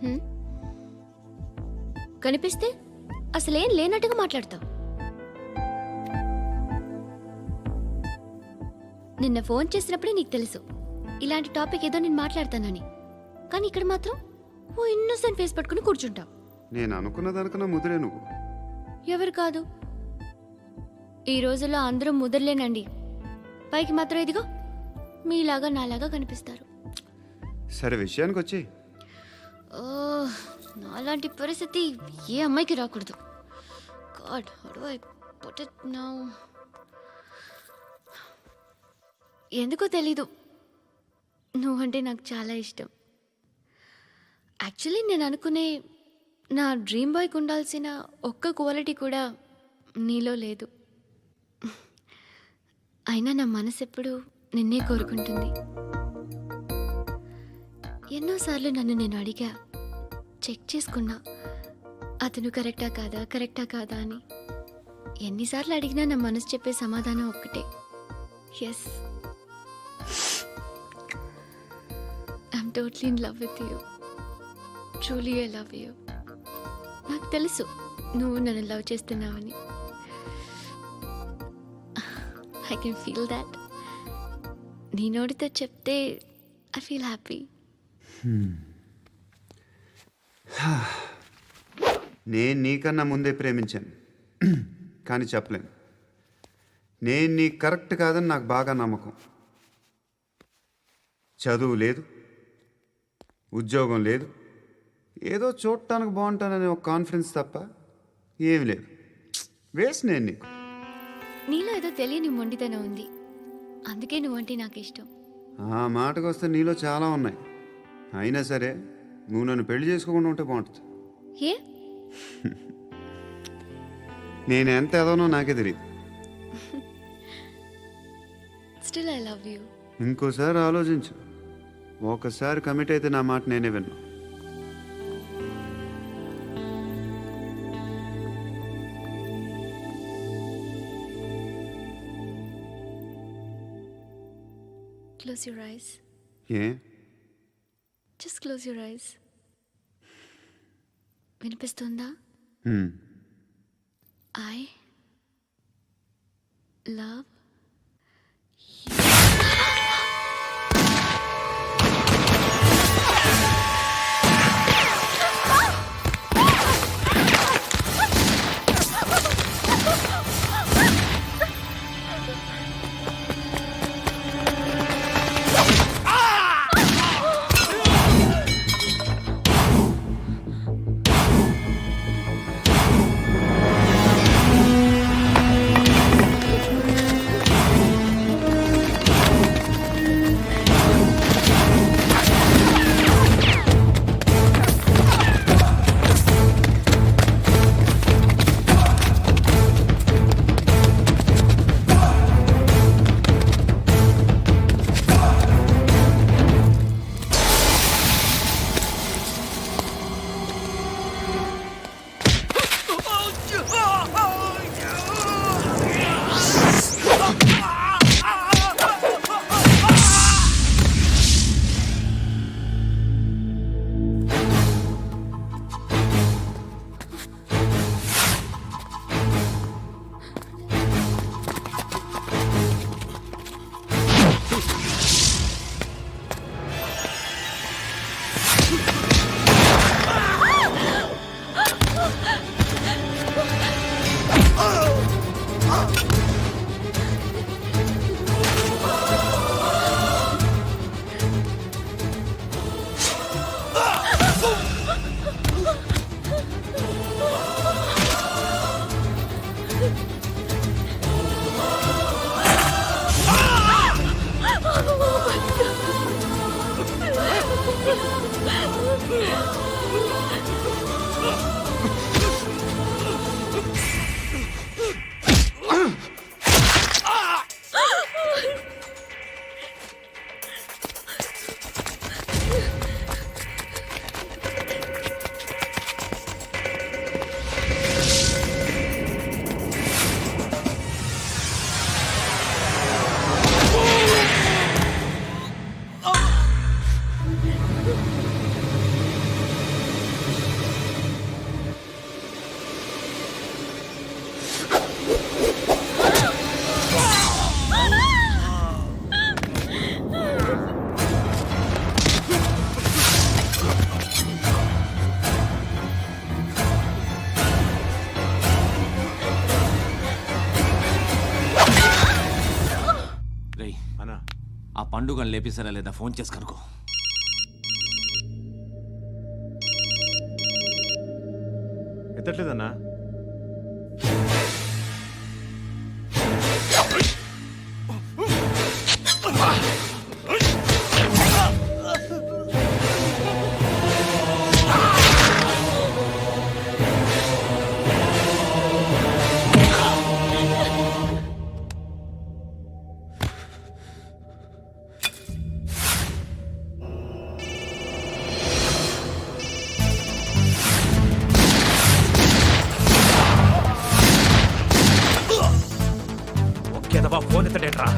హ్మ్? కనిపిస్తే అసలేం లేనట్టుగా మాట్లాడతావు. నిన్న ఫోన్ చేసినప్పుడే నీకు తెలుసు ఇలాంటి టాపిక్ ఏదో నేను మాట్లాడతానని. కానీ ఇక్కడ మాత్రం ఓ ఇన్నోసెంట్ ఫేస్ పట్టుకుని కూర్చుంటావు. నేను అనుకున్న దానికన్నా ముదిరే నువ్వు. ఎవరు కాదు, ఈ రోజుల్లో అందరూ ముదరలేనండి. పైకి మాత్రం ఇదిగో మీలాగా నాలాగా కనిపిస్తారు. సరే విషయానికి వచ్చి. ఓ, నాలాంటి పరిస్థితి ఏ అమ్మాయికి రాకూడదు. God, how do I put it now? ఎందుకో తెలీదు, నువ్వంటే నాకు చాలా ఇష్టం. యాక్చువల్లీ నేను అనుకునే నా డ్రీమ్ బాయ్కి ఉండాల్సిన ఒక్క క్వాలిటీ కూడా నీలో లేదు. అయినా నా మనసు ఎప్పుడు నిన్నే కోరుకుంటుంది. ఎన్నోసార్లు నన్ను నేను అడిగా, చెక్ చేసుకున్నా అతను కరెక్టా కాదా అని. ఎన్నిసార్లు అడిగినా నా మనసు చెప్పే సమాధానం ఒక్కటే, yes, I'm totally in love with you. Truly I love you. నాకు తెలుసు నువ్వు నన్ను లవ్ చేస్తున్నావని. I can feel that. నీ నోటితో చెప్తే ఐ ఫీల్ హ్యాపీ. నేను నీకన్నా ముందే ప్రేమించాను, కానీ చెప్పలేను. నేను నీకు కరెక్ట్ కాదని నాకు బాగా నమ్మకం. చదువు లేదు, ఉద్యోగం లేదు, ఏదో చూడటానికి బాగుంటాననే ఒక కాన్ఫిడెన్స్ తప్ప ఏమి లేదు. వేస్ట్ నేను నీకు. నీలో ఏదో తెలియని మొండితనం ఉంది, అందుకే నువ్వంటే నాకు ఇష్టం. ఆ మాటకు వస్తే నీలో చాలా ఉన్నాయి. అయినా సరే నువ్వు నన్ను పెళ్లి చేసుకోకుండా ఉంటే బాగుంటుంది. ఏ? నేను ఎంత ఎదవనో నాకే తెలియదు. Still I love you. ఇంకోసారి ఆలోచించు. ఒకసారి కమిట్ అయితే నా మాట నేనే విన్నా. Close your eyes. A? Just close your eyes. వినిపిస్తుందా? I love పండుగను లేపిస్తారా లేదా ఫోన్ చేసి కనుకో. ఎత్తట్లేదన్నా. ఒకేదవా ఫోన్ ఎత్తడేట్రా.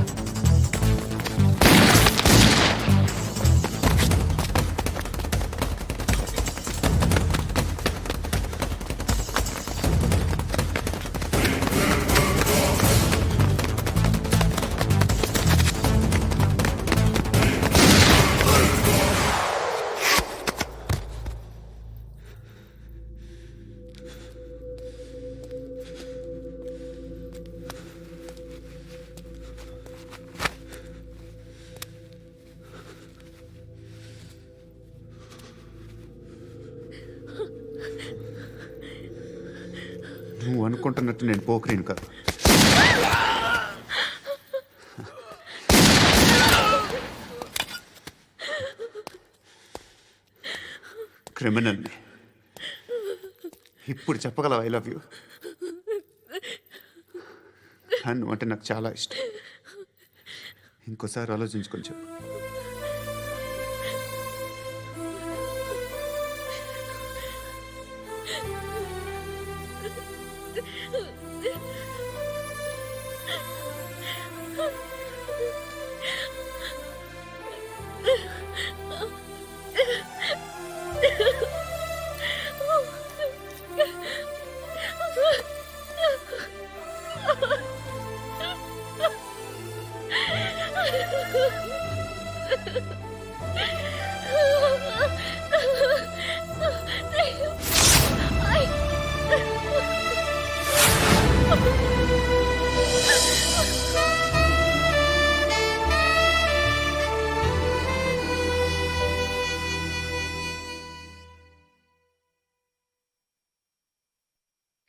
నువ్వు అనుకుంటున్నట్టు నేను పోకరేను కాదు. క్రిమినల్ని. ఇప్పుడు చెప్పగలవా ఐ లవ్ యూ? నువ్వు అంటే నాకు చాలా ఇష్టం. ఇంకోసారి ఆలోచించుకొని చెప్పు.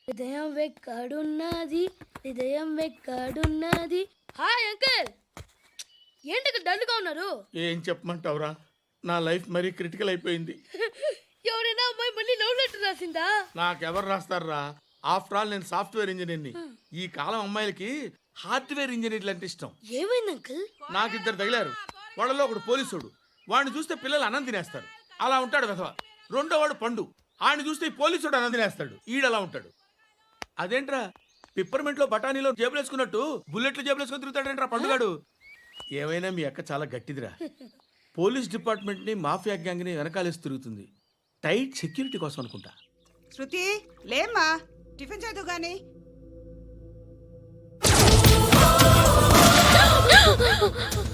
హృదయం వెక్కడున్నది, హృదయం వెక్కడున్నది. హాయ్ అంకుల్, ఏంటి డల్గా ఉన్నారు? ఏం చెప్పమంటావురా, నా లైఫ్ మరీ క్రిటికల్ అయిపోయింది. ఎవరైనా అమ్మాయి మళ్ళీ లవ్ లెటర్ రాసిందా? నాకెవరు రాస్తారా? ఆఫ్టర్ ఆల్ నేను సాఫ్ట్వేర్ ఇంజనీర్ని. ఈ కాలం అమ్మాయిలకి హార్డ్వేర్ ఇంజనీర్లు అంటే ఇష్టం. ఏమైంది అంకుల్? నాకు ఇద్దరు తగిలారు. వాళ్ళలో ఒకడు పోలీసుడు. వాడిని చూస్తే పిల్లలు అన్నం తినేస్తారు, అలా ఉంటాడు వెధవ. రెండో వాడు పండు. ఆయన చూస్తే ఈ పోలీసుడు అన్నం తినేస్తాడు, ఈడలా ఉంటాడు. అదేంట్రా పిప్పర్మెంట్లో బఠానీలో జేబులు వేసుకున్నట్టు బుల్లెట్లు జేబులు వేసుకుని తిరుగుతాడేంట్రా పండుగాడు. ఏమైనా మీ అక్క చాలా గట్టిదిరా. పోలీస్ డిపార్ట్మెంట్ని మాఫియా గ్యాంగ్ని వెనకాలేసి తిరుగుతుంది. టైట్ సెక్యూరిటీ కోసం అనుకుంటా. శృతి లేమ్మా, టిఫిన్ చేదు గాని.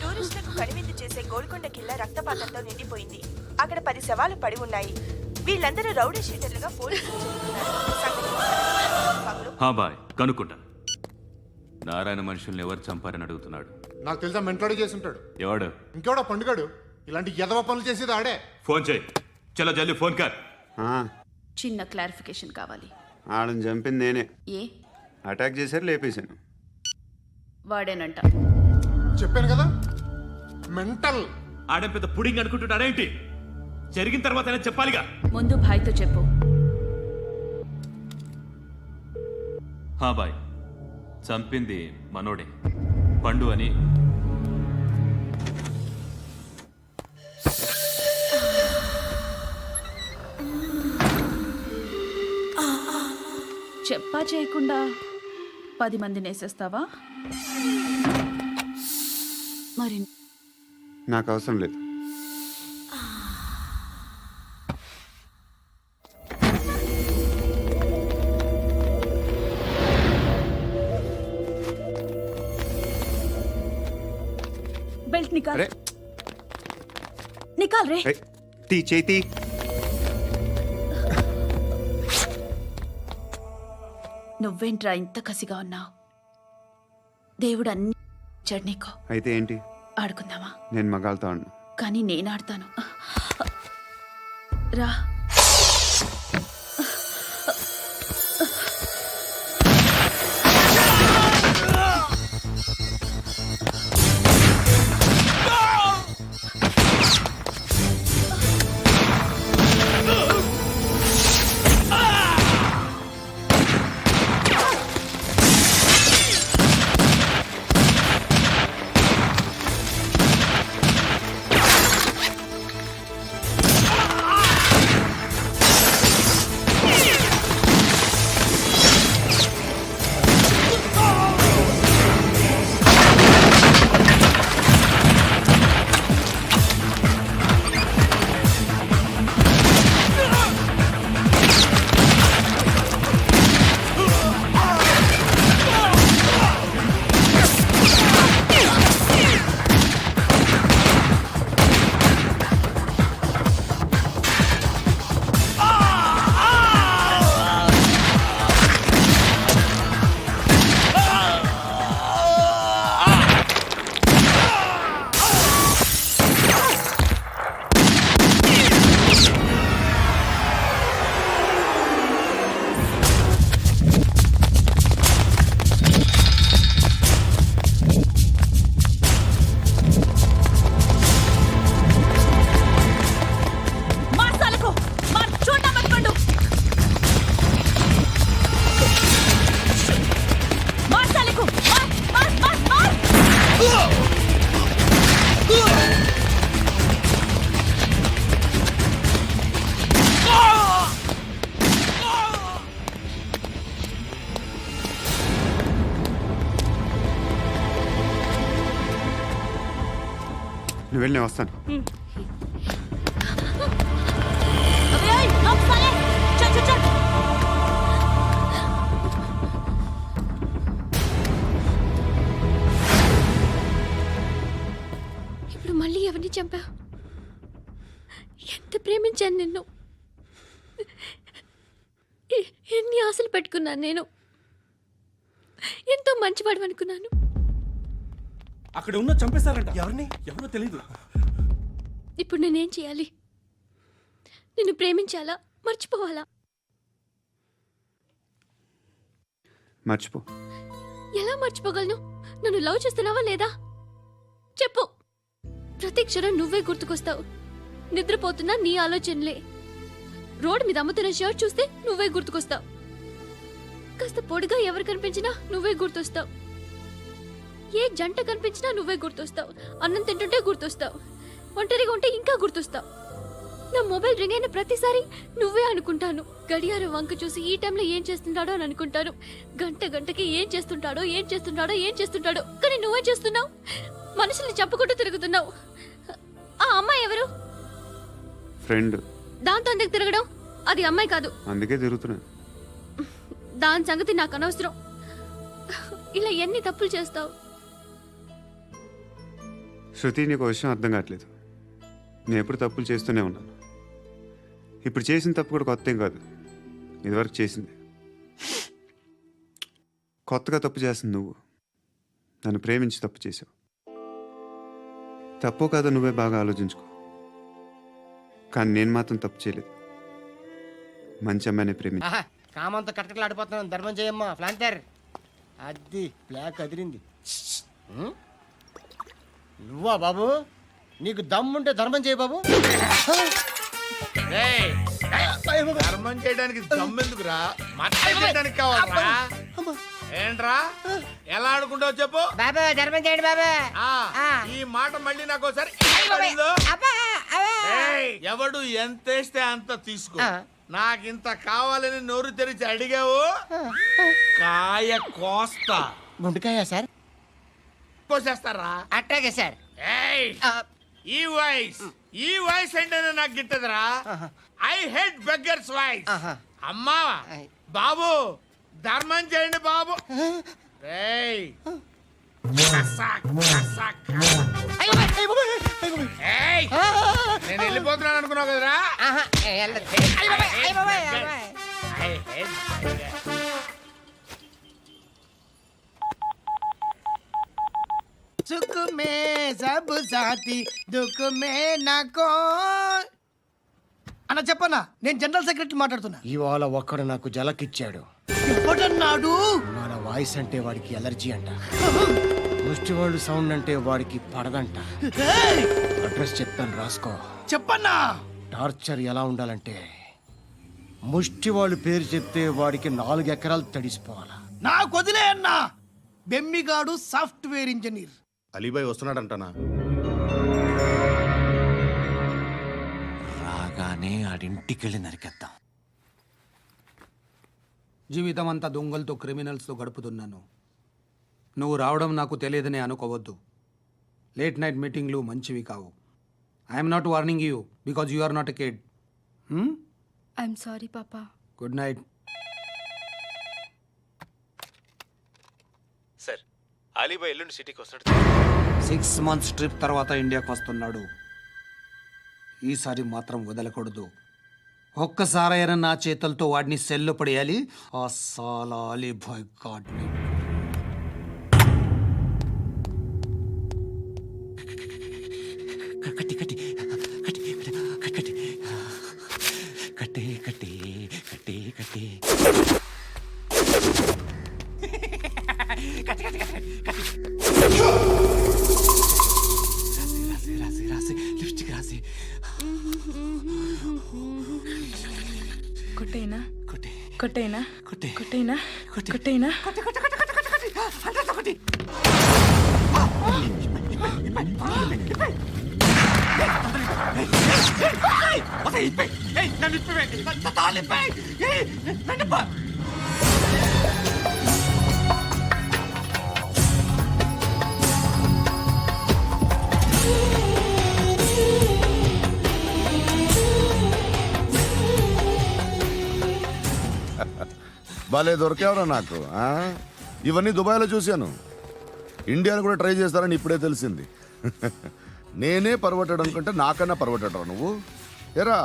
టూరిస్టులకు కనువిందు చేసే గోల్కొండ కిల్లా రక్తపాతంతో నిండిపోయింది. అక్కడ 10 శవాలు పడి ఉన్నాయి. వీళ్ళందరూ రౌడీ షీటర్లుగా పోలీసులు చెబుతున్నారు. బాయ్ కనుక్కుంటా. నారాయణ మనుషుల్ని ఎవరు చంపారని అడుగుతున్నాడు. నాకు తెలుసా, మెంటోడి చేసి ఉంటాడు. ఎవడు? ఇంకెవడో పండుగాడు. ఇలాంటి ఎదవ పనులు చేసేది ఆడే. ఫోన్ చేయి. చలో జల్దీ ఫోన్ కర్. చిన్న క్లారిఫికేషన్ కావాలి. ఆడని చంపింది నేనే. ఏ అటాక్ చేశారు, లేపేశాను. వాడేనంట. చెప్పాను కదా, మెంటల్. ఆడేం పెద్ద పుడింగ్ అనుకుంటున్నాడేంటి? జరిగిన తర్వాత అయినా చెప్పాలిగా. ముందు భాయ్తో చెప్పు. బాయ్ చంపింది మనోడే, పండు అని. చెప్పా చేయకుండా 10 మందిని వేసేస్తావా? మరి నాకు అవసరం లేదు. బెల్ట్ నికాల్. నికాల్ రే. తీ చేతి. నువ్వేంట్రా ఇంత కసిగా ఉన్నావు? దేవుడు అన్ని ఇచ్చాడు నీకు. అయితే ఏంటి? ఆడుకుందామా? నేను మగాళ్ళతో ఆడను. కానీ నేను ఆడతాను. రా. నువ్వు వెళ్ళి నేను వస్తాను. ఇప్పుడు మళ్ళీ ఎవరిని చంపా? ఎంత ప్రేమించాను నిన్ను, ఎన్ని ఆశలు పెట్టుకున్నాను నేను, ఎంతో మంచివాడు అనుకున్నాను. అక్కడ ఉన్న చంపేస్తారంట. ఎవరిని? ఎవరో తెలీదు. ఇప్పుడు నేనేం చేయాలి? నిన్ను ప్రేమించాలా, మర్చిపోవాలా? మర్చిపో. ఎలా మర్చిపోగలను? నన్ను లవ్ చేస్తున్నావా లేదా చెప్పు. ప్రతి క్షణం నువ్వే గుర్తుకొస్తావు. నిద్రపోతున్నా నీ ఆలోచనలే. రోడ్డు మీద అమ్ముతున్న షర్ట్ చూస్తే నువ్వే గుర్తుకొస్తావు. కాస్త పొడిగా ఎవరు కనిపించినా నువ్వే గుర్తొస్తావు. ఏ జంట కనిపించినా నువ్వే గుర్తొస్తావు. అన్నం తింటుంటే గుర్తొస్తావు. ఒంటరిగా ఉంటే ఇంకా గుర్తొస్తావు. నా మొబైల్ రింగ్ అయిన ప్రతిసారి నువ్వే అనుకుంటాను. గడియారం వంక చూసి ఈ టైంలో ఏం చేస్తుంటాడో అని అనుకుంటాను. గంట గంటకి ఏం చేస్తుంటాడో కానీ నువ్వే చేస్తున్నావు. మనుషుల్ని చంపుకుంటూ తిరుగుతున్నావు. ఆ అమ్మాయి ఎవరు? ఫ్రెండ్. దాంతో ఎందుకు తిరగడం? అది అమ్మాయి కాదు. అందుకే తిరుగుతున్నా. దాని సంగతి నాకు అనవసరం. ఇలా ఎన్ని తప్పులు చేస్తావు? శృతి, నీకు విషయం అర్థం కావట్లేదు. నేను ఎప్పుడు తప్పులు చేస్తూనే ఉన్నాను. ఇప్పుడు చేసిన తప్పు కూడా కొత్త ఏం కాదు, ఇదివరకు చేసింది. కొత్తగా తప్పు చేస్తుంది నువ్వు. నన్ను ప్రేమించి తప్పు చేసావు. తప్పో కాదో నువ్వే బాగా ఆలోచించుకో. కానీ నేను మాత్రం తప్పు చేయలేదు. మంచి అమ్మాయిని ప్రేమించి. కామంతో కట్టకలాడిపోతున్నాను. ధర్మం చేయమ్మా ఫ్లాంటర్. అది బ్లాక్ అదిరింది. నువ్వా బాబు? నీకు దమ్ముంటే ధర్మం చేయ బాబు. ధర్మం చేయడానికి దమ్మెందుకురా? మట్టం చేయడానికి కావాలరా? ఏంట్రా ఎలా ఆడుకుంటావు చెప్పు. బాబా ధర్మం చేయండి బాబా. ఈ మాట మళ్ళీ నాకు ఒకసారి ఎవడు ఎంత వేస్తే అంత తీసుకో. నాకింత కావాలని నోరు తెరిచి అడిగావు, కాయ కోస్తా. గుండెకాయ సార్? కోసేస్తారా? అట్టాగే సార్. ఈ వాయిస్ అంటేనే నాకు గిట్టదురా. I hate beggars voice. అమ్మా బాబు ధర్మం చేయండి బాబు. నేను వెళ్ళిపోతున్నాను అనుకున్నావు కదరా. సుఖ మే సబ్ సాథీ దుఃఖ మే నాకో అన్న చెప్పన్నా, నేను జనరల్ సెక్రటరీ మాట్లాడుతున్నా. ఇవాళ ఒక్కడు నాకు జలకిచ్చాడు. ఎవడన్నాడు? మన వాయిస్ అంటే వాడికి ఎలర్జీ అంట, ముష్టి వాళ్ళు సౌండ్ అంటే వాడికి పడదంట. అడ్రస్ చెప్తాను, రాసుకో. చెప్పన్నా. టార్చర్ ఎలా ఉండాలంటే ముష్టి వాళ్ళు పేరు చెప్తే వాడికి 4 ఎకరాలు తడిసిపోవాలా. నాకు వదిలే అన్నా. బెమ్మిగాడు సాఫ్ట్వేర్ ఇంజనీర్. అలీబాయ్ వస్తున్నాడంటనా? రాగానే ఆడింటికెళ్ళి నరికేద్దాం. జీవితం అంతా దొంగలతో క్రిమినల్స్తో గడుపుతున్నాను. నువ్వు రావడం నాకు తెలియదని అనుకోవద్దు. లేట్ నైట్ మీటింగ్లు మంచివి కావు. I'm not warning you because you are not a kid. I'm sorry పాపా. Good night. సార్, అలీబాయ్ ఎల్లుండి సిటీకి వస్తాడు. 6 months ట్రిప్ తర్వాత ఇండియాకి వస్తున్నాడు. ఈసారి మాత్రం వదలకూడదు. ఒక్కసారైనా నా చేతులతో వాడిని సెల్లు పడేయాలి. ఆ సాలా అలీబాయ్ గాడ్ని. కట్టి కట్టి కట్టి కట్టి కట్టి కట్టి కట్టి కట్టి రాసి రాసి రాసి లిప్స్టిక్ రాసి కొట్టేనా కొట్టి కొట్టేనా కొట్టి కొట్టేనా కొట్టి కొట్టేనా కొట్టి కొట్టి కొట్టి కొట్టి కొట్టి అంతా కొట్టి భలే దొరికేవరా నాకు. ఇవన్నీ దుబాయ్లో చూశాను. ఇండియాలో కూడా ట్రై చేస్తారని ఇప్పుడే తెలిసింది. నేనే పర్వటాడు అనుకుంటే నాకన్నా పర్వటాడు నువ్వు. ఎరా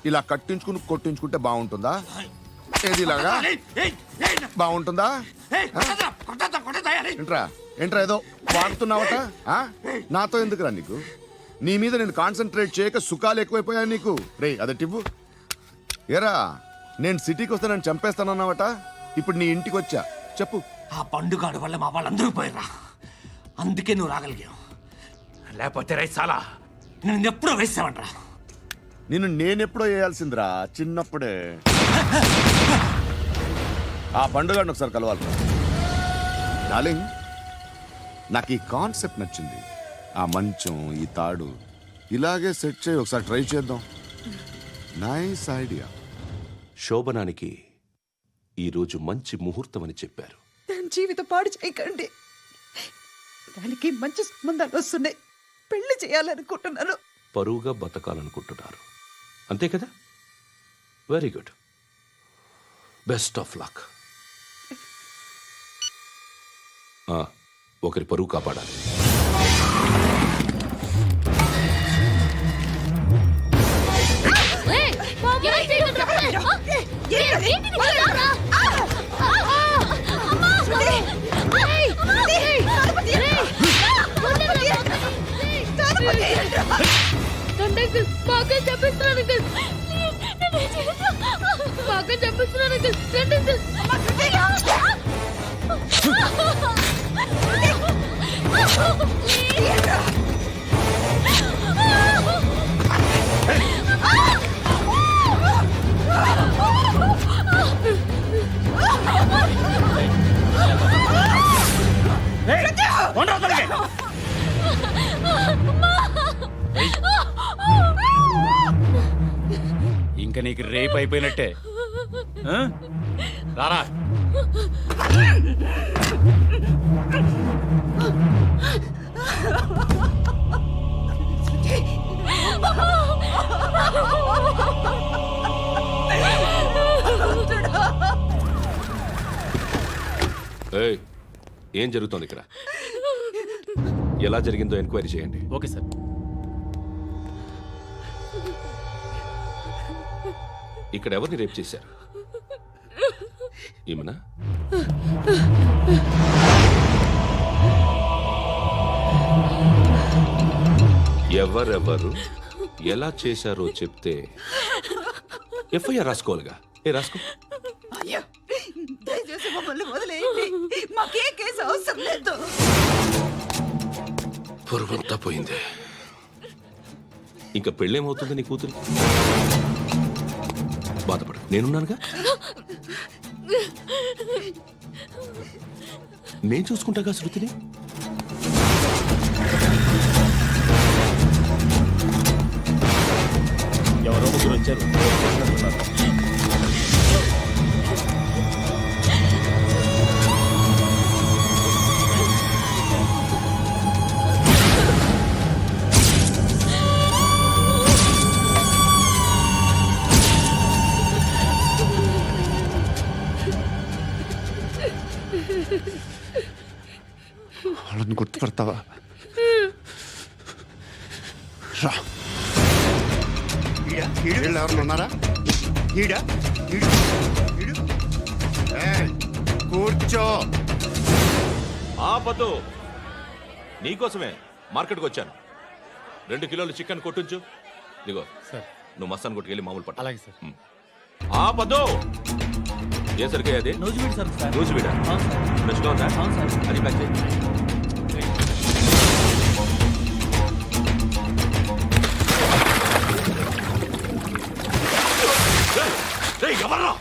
ఇలా కట్టించుకుని కొట్టించుకుంటే బాగుంటుందా? ఏది ఇలాగా బాగుంటుందా? ఏంట్రా ఏంట్రా ఏదో వాడుతున్నావట? నాతో ఎందుకురా నీకు? నీ మీద నేను కాన్సన్ట్రేట్ చేయక సుఖాలు ఎక్కువైపోయాయి నీకు. రే అదటివ్వు. ఎరా నేను సిటీకి వస్తే నన్ను చంపేస్తానన్నావట. ఇప్పుడు నీ ఇంటికి వచ్చా. చెప్పు. ఆ పండుగాడు వల్ల మా వాళ్ళందరూ పోయిరా. అందుకే నువ్వు రాగలిగావు. లేకపోతే రైసాలా నేను ఎప్పుడో వేసామంటరా. నిన్ను నేనెప్పుడో వేయాల్సిందిరా, చిన్నప్పుడే. ఆ పండుగను ఒకసారి కలవాలి డార్లింగ్. నాకు ఈ కాన్సెప్ట్ నచ్చింది. ఆ మంచం, ఈ తాడు ఇలాగే సెట్ చేయి. ఒకసారి ట్రై చేద్దాం. Nice idea. శోభనానికి ఈరోజు మంచి ముహూర్తం అని చెప్పారు. దాని జీవితం పాడు చేయకండి. దానికి మంచి సంబంధాలు వస్తున్నాయి. పెళ్లి చేయాలనుకుంటున్నాను. పరువుగా బతకాలనుకుంటున్నారు అంతే కదా? Very good. Best of luck. ఒకరి పరువు కాపాడాలి. ఇంకా నీకు రేపు అయిపోయినట్టే. రారా. ఏం జరుగుతోంది ఇక్కడ? ఎలా జరిగిందో ఎంక్వైరీ చేయండి. Okay sir. ఇక్కడ ఎవరిని రేప్ చేశారు? ఈమెనా? ఎవరెవరు ఎలా చేశారో చెప్తే ఎఫ్ఐఆర్ రాసుకోవాలిగా. రాసుకో. అయ్యో దయచేసి మమ్మల్ని వదిలేయండి, మాకే కేసు అవసరం లేదు. పొరుగంతా పోయింది. ఇంకా పెళ్ళేమవుతుంది నీ కూతురు? బాధపడు, నేనున్నానుగా. నేను చూసుకుంటాగా శృతిని. ఎవరో ముగ్గురు వచ్చారు. వాళ్ళని గుర్తుపడతావా? రా. వీళ్ళు ఎవరు ఉన్నారా? ఈడా కూర్చో. ఆపదు, నీకోసమే మార్కెట్కి వచ్చాను. 2 కిలోలు చికెన్ కొట్టించు. ఇదిగో నువ్వు మస్తాన్ కొట్టుకెళ్ళి మామూలు పట్టు. అలాగే సార్. ఆపదు. ఏ సరికే అది? నూజివీడు సార్. నూజివీడా? ఫ్రెష్గా ఉందా? అది ప్యాక్ చేయి. ఎవర్రా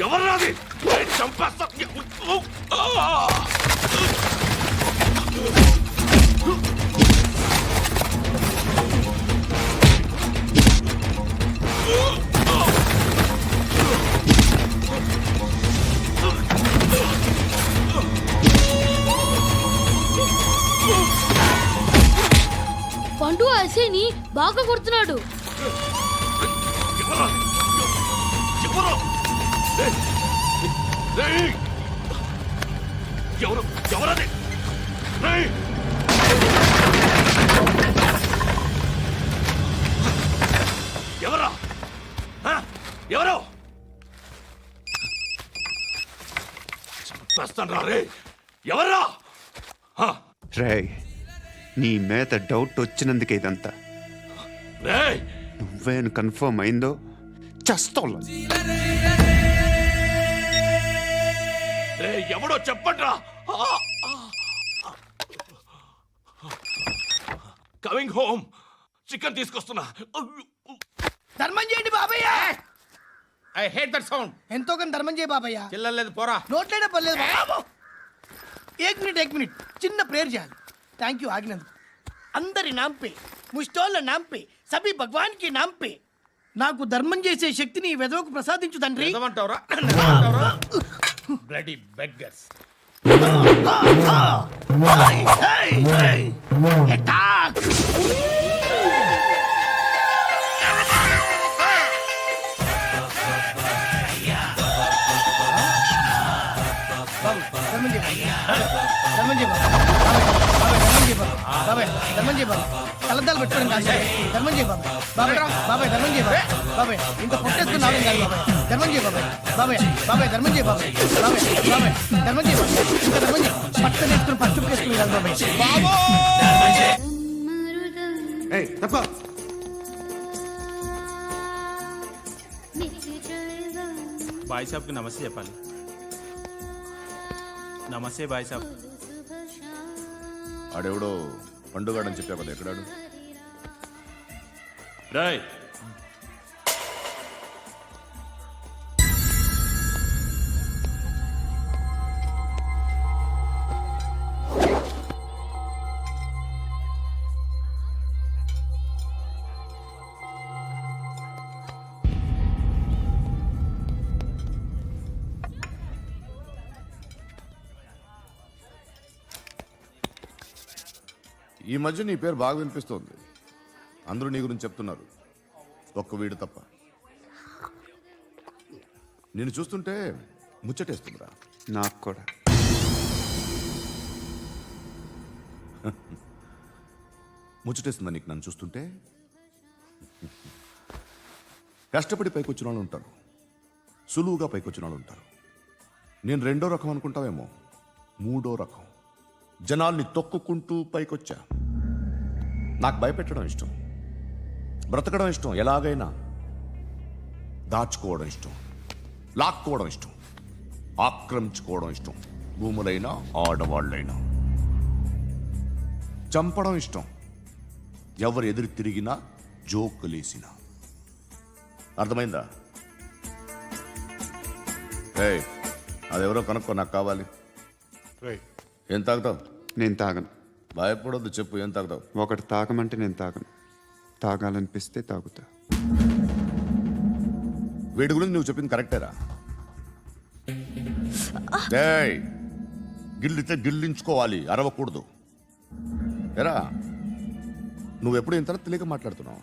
ఎవర్రా అది? చంపేస్తా. పండు ఐసేని బాగా కొడుతున్నాడు. ఎవరది? ఎవరా? ఎవరు? చంపేస్తాను రా రే. ఎవరా? రే, నీ మీద డౌట్ వచ్చినందుకే ఇదంతా. రేయ్, నువ్వేను కన్ఫర్మ్ అయిందో చస్తావు. ఎవడో చెప్పండ్రా. Coming home. చికెన్ తీసుకొస్తున్నా. ధర్మం చేయండి బాబయ్య. I hate that sound. ఎంతో కానీ ధర్మం చేయ బాబయ్య. చిల్లలేదు పోరా. నోట్లేనే పర్లేదు బాబు. ఏక్ మినిట్ చిన్న ప్రేయర్ చేయాలి. థ్యాంక్ యూ ఆగినందుకు. అందరి నాంపే, ముష్టోళ్ళ నాంపే, సభి భగవాన్ కి నాంపే నాకు ధర్మం చేసే శక్తిని ఈ వెదవకు ప్రసాదించు తండ్రి. ఏమంటావురా? Bloody beggars. అటాక్. ధర్మం చేయ బాబాయ్. ధర్మం చేయ బాబాయ్. కలద్దాలు పెట్టుకోండి కాదు. ధర్మం చేయ బాబాయ్. బాబాయ్ ధర్మం చేయ బాబాయ్. ఇంకా పొట్టేసుకున్నావు కాదు బాబాయ్. ధర్మం చేయ బాబాయ్. ధర్మం చేయ బాబాయ్. ధర్మం చేయ బాబాయ్. ఇంకా ధర్మం చేయ. పట్టు నేర్చుకుని పట్టు వేసుకుని కాదు బాబాయ్. తప్ప బాయ్ సాబ్కి నమస్తే చెప్పాలి. నమస్తే బాయ్ సాబ్. ఆడెవడో పండుగాడని చెప్పా కదా, ఎక్కడాడు? రాయ్, ఈ మధ్య నీ పేరు బాగా వినిపిస్తోంది. అందరూ నీ గురించి చెప్తున్నారు, ఒక్క వీడు తప్ప. నేను చూస్తుంటే ముచ్చటేస్తుందిరా. నాకు కూడా. ముచ్చటేస్తుందా నీకు నన్ను చూస్తుంటే? కష్టపడి పైకొచ్చిన వాళ్ళు ఉంటారు, సులువుగా పైకొచ్చిన వాళ్ళు ఉంటారు. నేను 2వ రకం అనుకుంటావేమో, 3వ రకం. జనాల్ని తొక్కుకుంటూ పైకొచ్చా. నాకు భయపెట్టడం ఇష్టం, బ్రతకడం ఇష్టం, ఎలాగైనా దాచుకోవడం ఇష్టం, లాక్కోవడం ఇష్టం, ఆక్రమించుకోవడం ఇష్టం, భూములైనా ఆడవాళ్ళైనా. చంపడం ఇష్టం, ఎవరు ఎదురు తిరిగినా జోకులేసినా. అర్థమైందా? ఏయ్, అదెవరో కనుక్కో, నాకు కావాలి. ఏం తాగుతావు? నేను తాగను. భయపడొద్దు, చెప్పు ఏం తాగుతావు? ఒకటి తాగమంటే నేను తాగను, తాగాలనిపిస్తే తాగుతా. వీడి గురించి నువ్వు చెప్పింది కరెక్టేరా? ఏయ్, గిల్లితే గిల్లించుకోవాలి, అరవకూడదు. ఎరా, నువ్వెప్పుడు ఇంత తెలియక మాట్లాడుతున్నావు?